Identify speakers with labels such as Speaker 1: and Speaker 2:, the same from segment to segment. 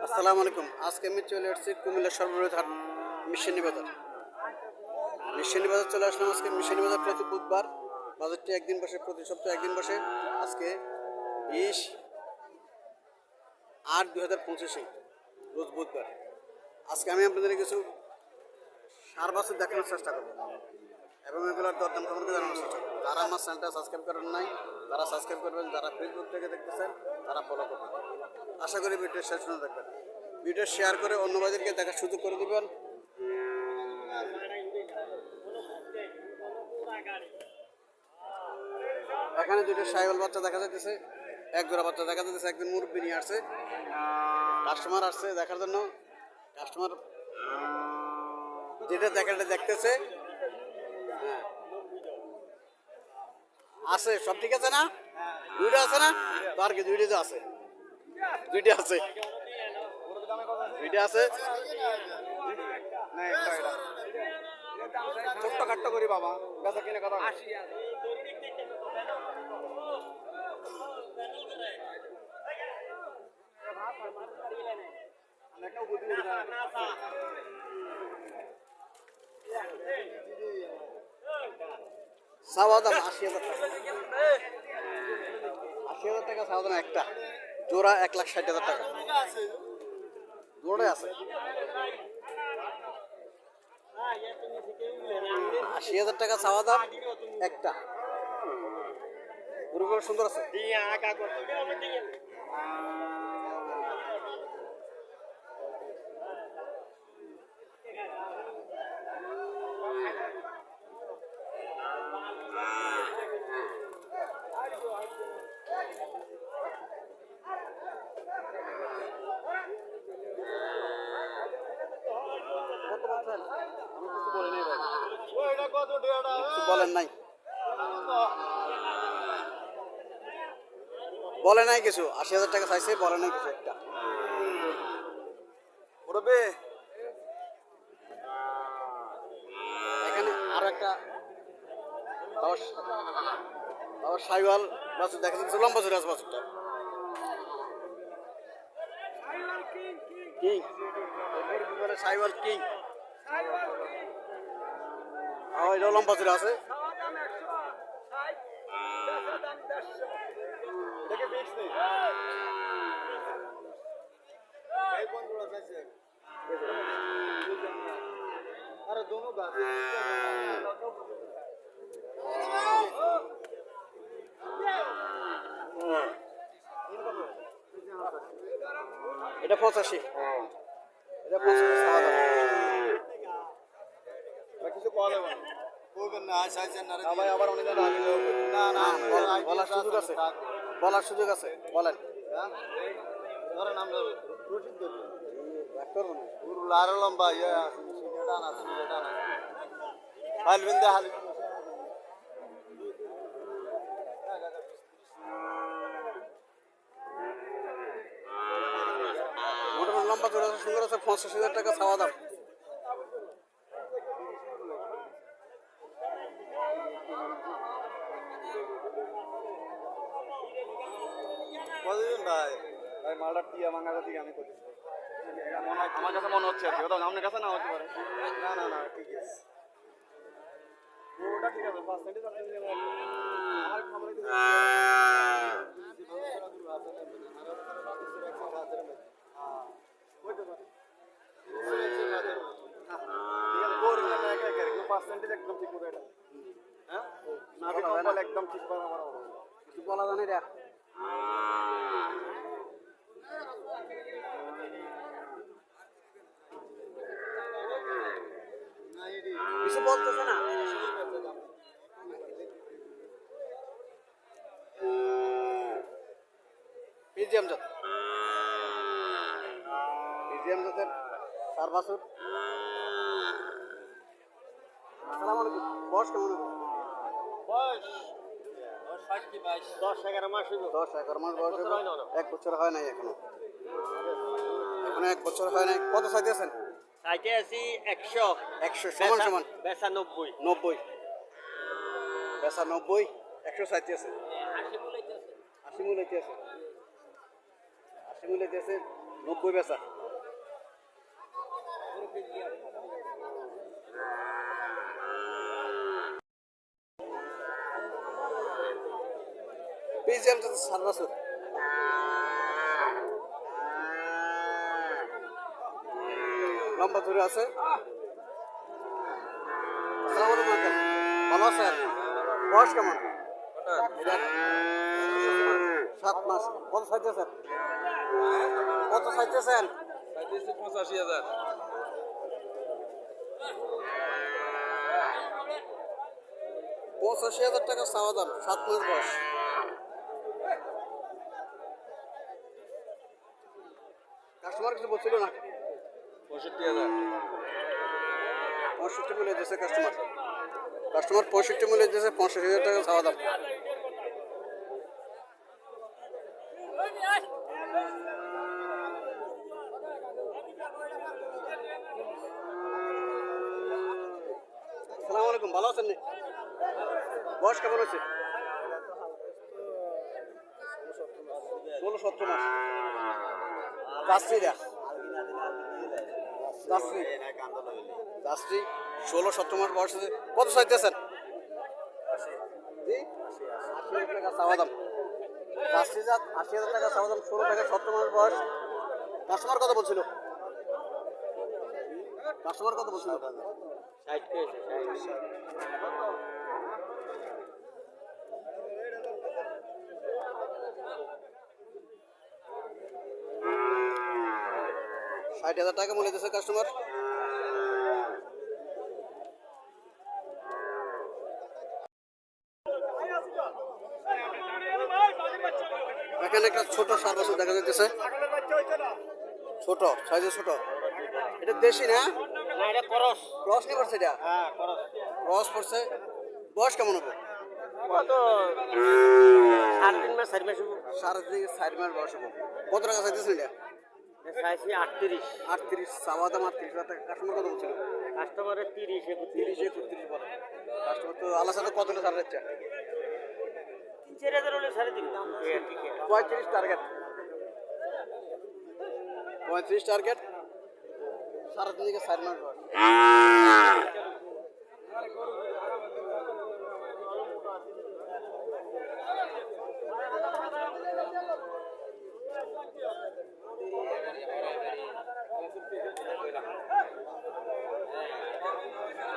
Speaker 1: আসসালামু আলাইকুম। আজকে আমি চলে আসছি কুমিল্লার সর্ববৃহৎ হাট মিশনী বাজার। মিশনী বাজার চলে আসলাম আজকে। মিশনী বাজার প্রতি বুধবার বাজারটি একদিন বসে, প্রতি সপ্তাহে একদিন বসে। আজকে 20/8/2025 রোজ বুধবার। আজকে আমি আপনাদের কিছু সার বাছুর দেখানোর চেষ্টা করব এবং এগুলোর দরদাম সম্পর্কে জানানোর চেষ্টা করব। যারা আমার চ্যানেলটা সাবস্ক্রাইব করেন নাই তারা সাবস্ক্রাইব করবেন, যারা ফেসবুক থেকে দেখতেছেন তারা ফলো করবেন। আশা করি ভিডিও শেষ পর্যন্ত দেখবেন। ভিডিও শেয়ার করে অন্য বাজারকে দেখার সুযোগ করে দেবেন। এখানে দুটো সাইকেল বাচ্চা দেখা যাচ্ছে, এক জোড়া বাচ্চা দেখা যাচ্ছে। একদিন মুরব্বী নিয়ে আসছে, কাস্টমার আসছে দেখার জন্য। কাস্টমার যেটা দেখাটা দেখতেছে, হ্যাঁ আছে, সব ঠিক আছে না? দুইটা আছে না? তার কি দুইটা তো আছে, দুইটা আছে, দুইটা আছে। ছোট্ট খাট্ট করি বাবা, বেচা কিনে কথা। চাওয়া দাম 80,000 টাকা। 80,000 টাকা চাওয়া দাম একটা। জোড়া 1,60,000 টাকা। জোড়াই আছে। 80,000 টাকা চাওয়া দাম একটা। গরুগুলো সুন্দর আছে। বলেন নাই, বলে নাই কিছু। 80,000 টাকা চাইছে, বলে নাই কিছু একটা। এখানে আরো একটা সাইওয়াল বাছুর দেখা যাচ্ছে, লম্বা জোরে আছে বাছুরটা। কিং সাইওয়াল কিং, এটা লম্বা জোরে আছে। अरे दोनों गाछ এটা 85, এটা 85 চাওয়া দাম। কিছু কল হবে না, ভাই আবার অনেক না না, বলার সুযোগ আছে, বলার সুযোগ আছে, বলেন। ধরেন আমরা রশিদ ধরবো না, গরু লারো লম্বা ইয়ে আছে, সিনেটা না সিনেটা না হালবেন দে হাল। মোটামুটি লম্বা চলে আছে, সুন্দর আছে। 85,000 টাকা চাওয়া দাম। ভাই ভাই মালটা টিয়া মাঙ্গা দিকে আমি করছি, আমার কাছে মনে হচ্ছে আর কি। ওটা আপনার কাছে না হতে পারে। না না না, ঠিক আছে, ওটা ঠিক আছে। 5 সেন্টিমিটার আমার খবর আছে। একদম ঠিক মতো এটা, হ্যাঁ না একদম ঠিক কিছু বলা জানি রে। কিছু বলতেছে না। পিজিএম জাত, পিজিএম জাতের সার বাছুর। আসসালামু আলাইকুম। বয়স কেমন হবে? বয়স 10-11 মাস। 10-11 মাস বয়স। 1 বছর হয় নাই এখনো, এখনো 1 বছর হয় নাই। কত চাইতেছেন?
Speaker 2: চাইতে আছি 100
Speaker 1: সমান সমান।
Speaker 2: বেচা 90
Speaker 1: বেচা 90, 100 চাইতেছে। 80 মূল হইতে আছে। 80 80 মিলে দিয়েছে 90 বেচা। পিজিএম তো 7 বছর। লম্বা ধরে আছে। আসসালামু আলাইকুম আঙ্কেল, ভালো আছেন? বয়স কেমন? এটা 7 মাস। কত চাইতেছেন? কত চাইতেছেন?
Speaker 3: 85,000।
Speaker 1: 85,000 টাকা চাওয়া দাম, 7 মাস বয়স। কাস্টমার কিছু বলছিল না?
Speaker 3: 65,000।
Speaker 1: 65 মিলে দিয়েছে কাস্টমার। কাস্টমার 65 মিলে দিয়েছে, 65,000 টাকা চাওয়া দাম। আসসালামু আলাইকুম, ভালো আছেন নি? বয়স কেমন হচ্ছে? 16-17 মাস। যাত্রীরা যাত্রী 16-17 মাস বয়স আছে। কত চাইতেছেন? জি 80,000 টাকা চাওয়া দাম। যাত্রী জাত 80,000 টাকা চাওয়া দাম, 16 থেকে 17 মাস বয়স। কাস্টমার কত বলছিল? কাস্টমার কত বলছিল?
Speaker 2: 60 পেয়েছে, 60।
Speaker 1: ষাট টাকা মূল্য দিয়েছে কাস্টমার। এখানে একটা ছোট সার বাছুর দেখা যাচ্ছে, ছোট সাইজে ছোট। এটা দেশি না?
Speaker 2: না, এটা করস।
Speaker 1: ক্রস নিয়ে পড়ছে এটা?
Speaker 2: হ্যাঁ, করস।
Speaker 1: ক্রস পড়ছে। বয়স কেমন হবে?
Speaker 2: কত 3.5 মাস 4 মাস হবো।
Speaker 1: 3.5-4 মাস বয়স হবে। কত টাকা চাইতেছেন এটা?
Speaker 2: এটা চাইছি 38।
Speaker 1: 38 চাওয়া দাম। 38,000 টাকা। কাস্টমার কত বলছিল?
Speaker 2: কাস্টমারের 30
Speaker 1: 30 31 বলে। কাস্টমার তো আল্লাহ সাথে কত ছাড় দিচ্ছে?
Speaker 2: 3-4 হাজার হলে ছাড়ে দিন। ঠিক আছে।
Speaker 1: 35 টার্গেট। 35 টার্গেট। 3.5 থেকে 4 মাস বয়স।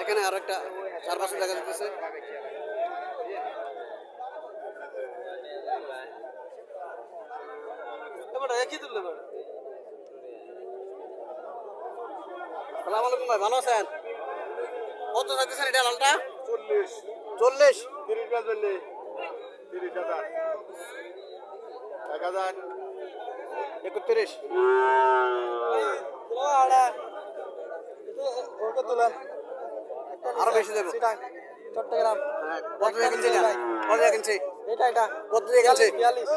Speaker 1: এখানে আরো একটা 4 বছর দেখা যাচ্ছে। আসসালামু আলাইকুম ভাই, ভালো আছেন? কত চাইতেছেন এটা লালটা?
Speaker 3: 40।
Speaker 1: 40।
Speaker 3: 30 টাকা জন্য 30,000। 1,000।
Speaker 1: 31। আরো বেশি দেবো।
Speaker 4: চট্টগ্রাম
Speaker 1: কত দিয়ে কিনছি এটা? কত দিয়ে কিনছি?
Speaker 4: এটা
Speaker 1: কত দিয়ে কিনছি?
Speaker 4: 42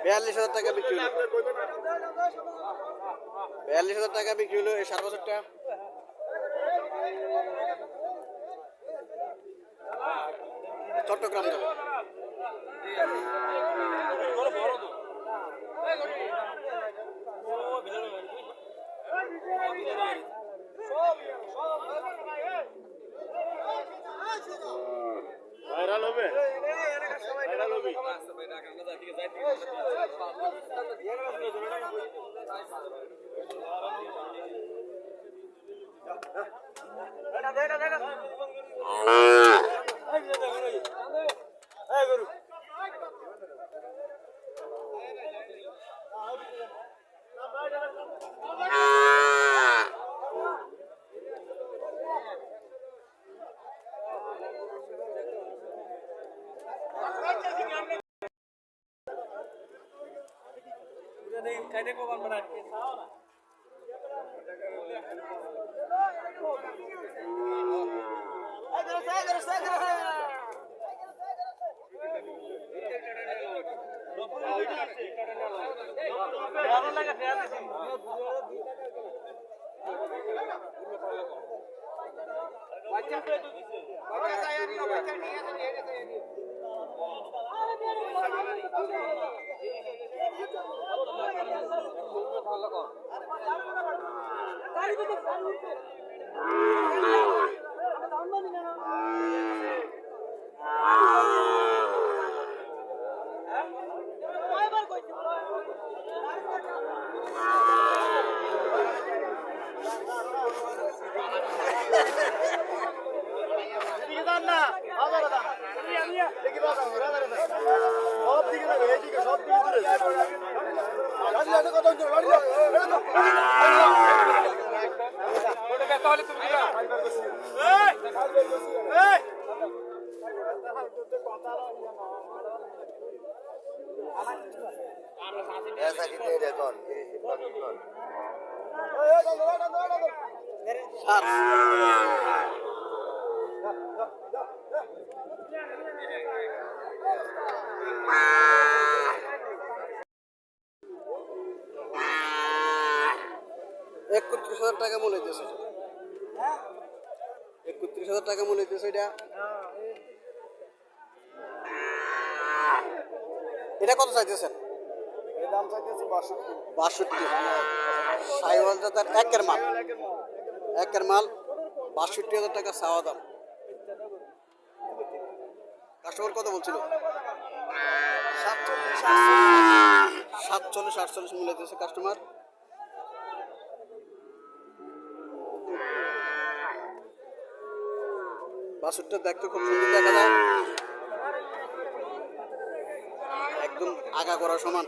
Speaker 1: 42,000 টাকা বিক্রি হলো। 42,000 টাকা বিক্রি হলো এই 4 বছরটা। চট্টগ্রাম যাবে।
Speaker 3: ভাইরাল হবে। ভাইরাল হবে।
Speaker 1: $31,000 টাকা মূল্য হইতেছে 31,000 টাকা মূল্য হইতেছে এটা। এটা কত চাইতেছেন?
Speaker 3: দাম চাইতেছি
Speaker 1: 62। সাইওয়াল জাতের একের মাল 62,000 টাকা চাওয়া দাম। কাস্টমার কত বলছিল? 47-48 মূল্য হইতেছে কাস্টমার। বাছুরটা দেখতে খুব সুন্দর দেখা যায়, একদম আগা করা সমান।